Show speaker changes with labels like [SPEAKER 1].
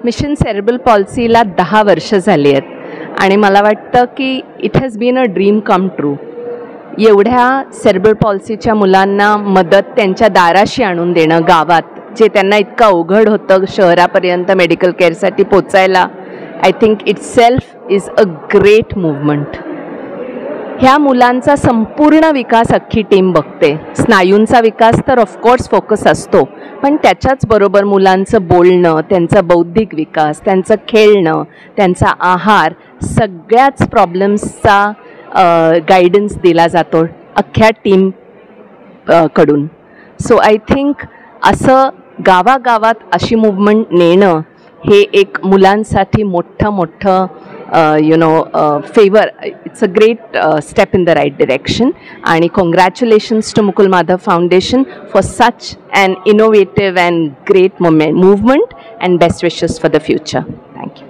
[SPEAKER 1] Mission cerebral पॉल्सीला 10 वर्ष झाली आहेत आणि मला वाटतं की it has been a dream come true. एवढ्या सेरेब्रल पॉल्सीच्या मुलांना मदत त्यांच्या दाराशी आणून देणं गावात, जे त्यांना इतकं अवघड होतं शहरापर्यंत मेडिकल केअरसाठी पोचायला, I think it self is a great movement. ह्या मुलांचा संपूर्ण विकास अख्खी टीम बघते. स्नायूंचा विकास तर ऑफकोर्स फोकस असतो, पण त्याच्याच बरोबर मुलांचं बोलणं, त्यांचा बौद्धिक विकास, त्यांचं खेळणं, त्यांचा आहार, सगळ्याच प्रॉब्लेम्सचा गायडन्स दिला जातो अख्ख्या टीम कडून. सो आय थिंक असं गावागावात अशी मूव्हमेंट नेणं हे एक मुलांसाठी मोठं favour. It's a great step in the right direction. आणि congratulations to Mukul Madhav foundation for such an innovative and great movement and best wishes for the future. Thank you.